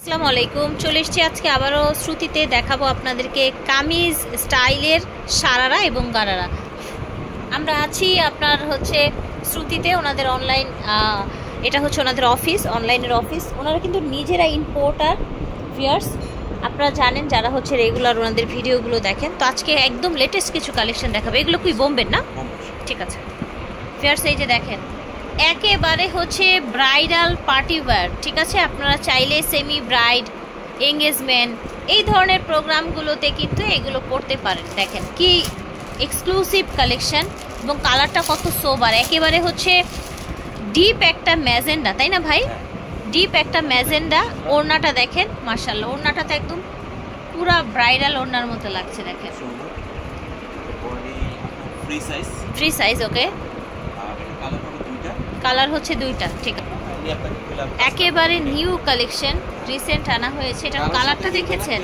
আসসালামু আলাইকুম। চলে এসেছি আজকে আবারও শ্রুতিতে দেখাবো আপনাদেরকে কামিজ স্টাইলের সারারা এবং গারারা। আমরা আছি আপনার হচ্ছে শ্রুতিতে, ওনাদের অনলাইন, এটা হচ্ছে ওনাদের অফিস, অনলাইনের অফিস। ওনারা কিন্তু নিজেরা ইম্পোর্টার ভিউয়ার্স, আপনারা জানেন যারা হচ্ছে রেগুলার ওনাদের ভিডিওগুলো দেখেন। তো আজকে একদম লেটেস্ট কিছু কালেকশন দেখাবে। এগুলো কি বোম্বের না? ঠিক আছে ভিউয়ার্স, এই যে দেখেন একেবারে হচ্ছে ব্রাইডাল পার্টি ওয়্যার। ঠিক আছে, আপনারা চাইলে সেমি ব্রাইড, এঙ্গেজমেন্ট এই ধরনের প্রোগ্রামগুলোতে কিন্তু এগুলো পড়তে পারেন। দেখেন কি এক্সক্লুসিভ কালেকশন, এবং কালারটা কত সোবার, একেবারে হচ্ছে ডিপ একটা ম্যাজেন্ডা, তাই না ভাই? ডিপ একটা ম্যাজেন্ডা। ওড়নাটা দেখেন, মাশাআল্লাহ, ওড়নাটা তো একদম পুরা ব্রাইডাল ওড়নার মতো লাগছে। দেখেন ফ্রি সাইজ, ওকে। কালার হচ্ছে দুইটা, ঠিক আছে। একেবারে নিউ কালেকশন, রিসেন্ট আনা হয়েছে। এটা কালারটা দেখেছেন?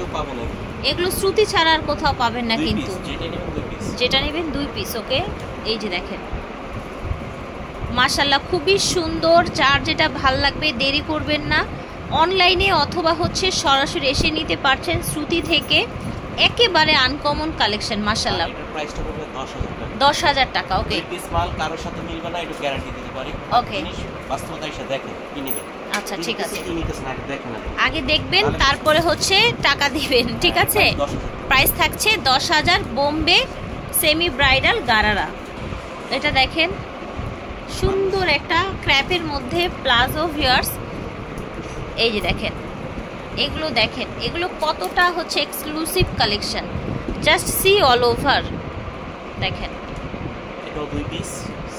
এগুলো শ্রুতি ছাড়া আর কোথাও পাবেন না, কিন্তু যেটা নেবেন 2 পিস, ওকে। এই যে দেখেন মাশাআল্লাহ, খুবই সুন্দর। যার যেটা ভাল লাগবে দেরি করবেন না, অনলাইনে অথবা হচ্ছে সরাসরি এসে নিতে পারছেন শ্রুতি থেকে। একেবারে আনকমন কালেকশন মাশাআল্লাহ। 10,000 টাকা, ওকে। পিস মাল কারোর সাথে মিলবে না, এটা গ্যারান্টি দিতে পারি, ওকে। বাস্তবতা এসে দেখেন কি নেবেন। আচ্ছা ঠিক আছে, দেখেন আগে দেখবেন তারপরে হচ্ছে টাকা দিবেন, ঠিক আছে। প্রাইস থাকছে 10,000। Bombay semi bridal gharara. এটা দেখেন সুন্দর একটা ক্র্যাপের মধ্যে প্লাজো ভিউয়ার্স। এই যে দেখেন এগুলো, দেখেন এগুলো কতটা হচ্ছে exclusive collection. Just see all over. দেখেন এটাও 2 পিস,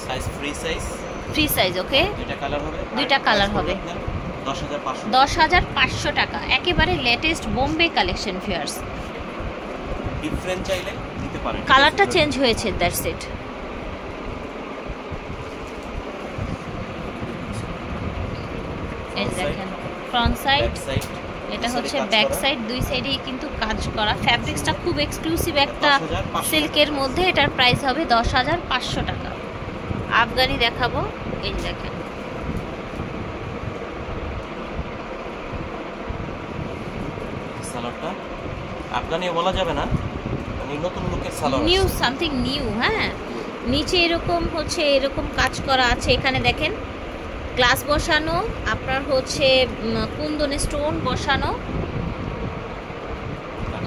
সাইজ ফ্রি সাইজ, ওকে। দুইটা কালার হবে 10,500 টাকা। একেবারে latest Bombay collection viewers. Different চাইলে দিতে পারেন, কালারটা চেঞ্জ হয়েছে, দ্যাটস ইট। এই দেখেন ফ্রন্ট সাইড, এটা হচ্ছে ব্যাক সাইড, দুই সাইডেই কিন্তু কাজ করা। ফ্যাব্রিক্সটা খুব এক্সক্লুসিভ একটা সিল্কের মধ্যে। এটার প্রাইস হবে 10,500 টাকা। আফগানি দেখাবো, এই দেখেন সালোয়ারটা আফগানি বলা যাবে না, মানে নতুন লুকের সালোয়ার, নিউ সামথিং নিউ। হ্যাঁ, নিচে এরকম হচ্ছে এরকম কাজ করা আছে। এখানে দেখেন গ্লাস বসানো, আপনার হচ্ছে কুন্দনে স্টোন বসানো,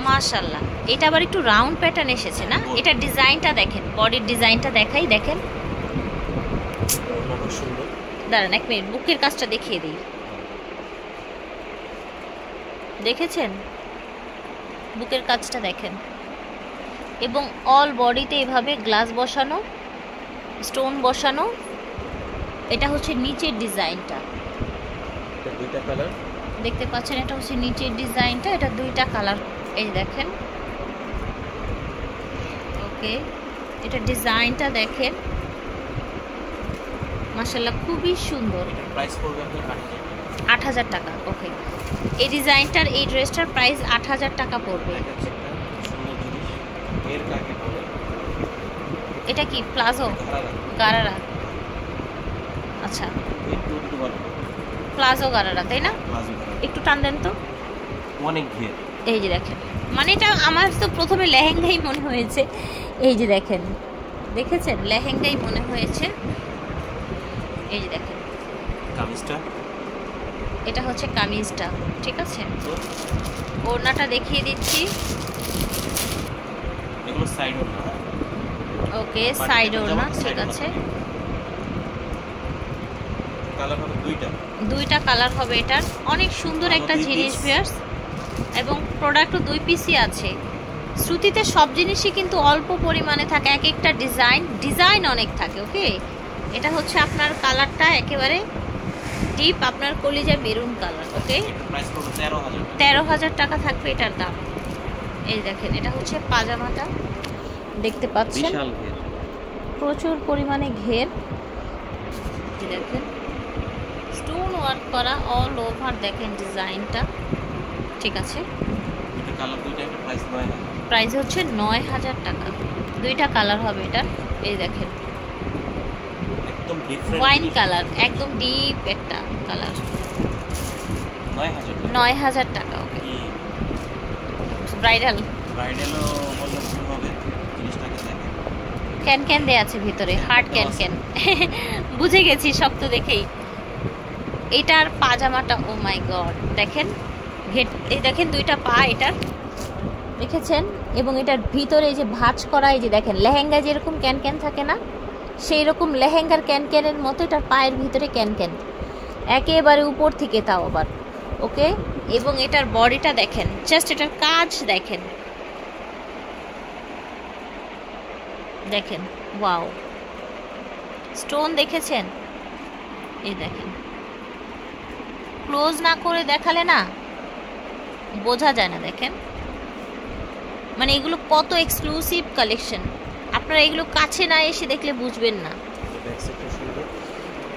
মাশাআল্লাহ। এটা আবার একটু রাউন্ড প্যাটার্ন এসেছে না? এটা ডিজাইনটা দেখেন, বডির ডিজাইনটা দেখাই। দেখেন দাঁড়ান এক মিনিট, বুকের কাজটা দেখিয়ে দিই। দেখেছেন বুকের কাজটা দেখেন, এবং অল বডিতে এভাবে গ্লাস বসানো, স্টোন বসানো। এটা হচ্ছে নিচের ডিজাইনটা, দুইটা কালার দেখতে পাচ্ছেন। এটা হচ্ছে নিচের ডিজাইনটা, এটা দুইটা কালার, এই দেখেন, ওকে। এটা ডিজাইনটা দেখেন মাশাআল্লাহ, খুবই সুন্দর। প্রাইস পড়বে 8,000 টাকা, ওকে। এই ডিজাইনটার, এই ড্রেসটার প্রাইস 8,000 টাকা পড়বে। এটা কি প্লাজো গারারা? আচ্ছা, প্লাজো গারারা, তাই না? একটু টান দেন তো, অনেক ঘের। এই যে দেখেন, মানে এটা আমার তো প্রথমে লেহেঙ্গাই মনে হয়েছে। এই যে দেখেন, দেখেছেন লেহেঙ্গাই মনে হয়েছে। এই যে দেখেন কামিজটা, এটা হচ্ছে কামিজটা, ঠিক আছে। ওড়নাটা দেখিয়ে দিচ্ছি, এগুলো সাইড ওড়না, ওকে। সাইড ওড়না, ঠিক আছে। কালার হবে দুইটা কালার হবে। এটার অনেক সুন্দর একটা জিনিস ভিউয়ার্স, এবং প্রোডাক্টও 2 পিসই আছে। শ্রুতিতে সব জিনিসই কিন্তু অল্প পরিমাণে থাকে, এক একটা ডিজাইন অনেক থাকে, ওকে। এটা হচ্ছে আপনার কালারটা একেবারে ডিপ, আপনার কলিজা মেরুন কালার, ওকে। 13,000 টাকা থাকবে এটার দাম। এই দেখেন এটা হচ্ছে পাজামাটা, দেখতে পাচ্ছেন প্রচুর পরিমাণে ঘের। দেখেন স্টোন ওয়ার্ক করা অল ওভার, দেখেন ডিজাইনটা, ঠিক আছে। প্রাইস হচ্ছে 9,000 টাকা। দুইটা কালার হবে এটা, এই দেখেন ওয়াইন কালার, একদম ডিপ একটা কালার। 9,000 টাকা। 9,000 টাকা। ওকে, কি ব্রাইডাল ব্রাইডালও বললে ভুল হবে, জিনিসটাকে দেখেন। ক্যান ক্যান দেয়া আছে ভিতরে, হার্ড ক্যান ক্যান। বুঝে গেছি সব তো দেখেই। এটার পাজামাটা, ও মাই গড, দেখেন এই দেখেন দুইটা পা এটার, দেখেছেন? এবং এটার ভিতরে এই যে ভাঁজ করা, এই যে দেখেন লেহেঙ্গা যেরকম ক্যান ক্যান থাকে না, সেই রকম লেহেঙ্গার ক্যান ক্যানের মতো এটার পায়ের ভিতরে ক্যান ক্যান, একেবারে উপর থেকে তাও আবার। ওকে, এবং এটার বডিটা দেখেন, জাস্ট এটার কাজ দেখেন, দেখেন ওয়াও, স্টোন দেখেছেন? এই দেখেন, ক্লোজ না করে দেখালে না বোঝা যায় না। দেখেন মানে এগুলো কত এক্সক্লুসিভ কালেকশন, আপনারা এগুলো কাছে না এসে দেখলে বুঝবেন না। ব্যাক সাইডটা সুন্দর।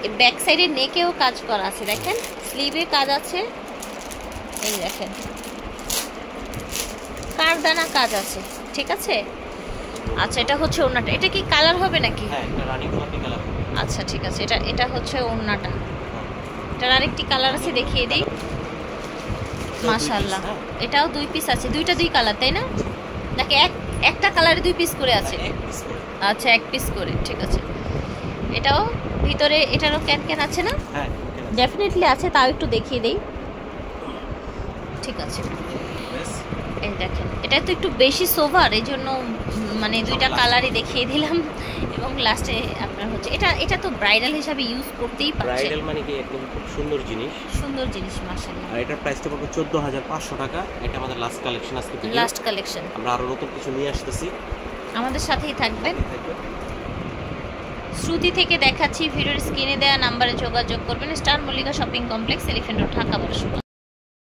এই ব্যাক সাইডে নেকেও কাজ করা আছে, দেখেন স্লিভে কাজ আছে, এই দেখেন কারদানা কাজ আছে, ঠিক আছে? আচ্ছা, এটা হচ্ছে ওড়নাটা। এটা কি কালার হবে নাকি? হ্যাঁ, এটা রানী গোলাপি কালার। আচ্ছা ঠিক আছে, এটা হচ্ছে ওড়নাটা। এটার আরেকটি কালার আছে, দেখিয়ে দিই। মাশাআল্লাহ, এটাও 2 পিস আছে। দুইটা 2 কালার, তাই না? নাকি একটা কালারে 2 পিস করে আছে? এক পিস করে। আচ্ছা, 1 পিস করে, ঠিক আছে। এটাও ভিতরে, এটারও ক্যান ক্যান আছে না? হ্যাঁ, ডেফিনেটলি আছে, তাও একটু দেখিয়ে দেই। ঠিক আছে, বেশ। এই দেখেন, এটা তো একটু বেশি সোভার, এই জন্য মানে দুইটা কালারই দেখিয়ে দিলাম। এবং লাস্টে আপনার হচ্ছে এটা তো ব্রাইডাল হিসাবে ইউজ করতেই পারছেন। ব্রাইডাল মানে কি একদম খুব সুন্দর জিনিস, সুন্দর জিনিস মাশাআল্লাহ। আর এটার প্রাইসটা পড়বে 14,500 টাকা। এটা আমাদের লাস্ট কালেকশন আজকে থেকে। লাস্ট কালেকশন, আমরা আরো নতুন কিছু নিয়ে আসতেছি, আমাদের সাথেই থাকবেন। শ্রুতি থেকে দেখাচ্ছি, ভিডিওর স্ক্রিনে দেওয়া নাম্বারে যোগাযোগ করবেন। Star Mallika shopping complex, elephant road, Dhaka 12।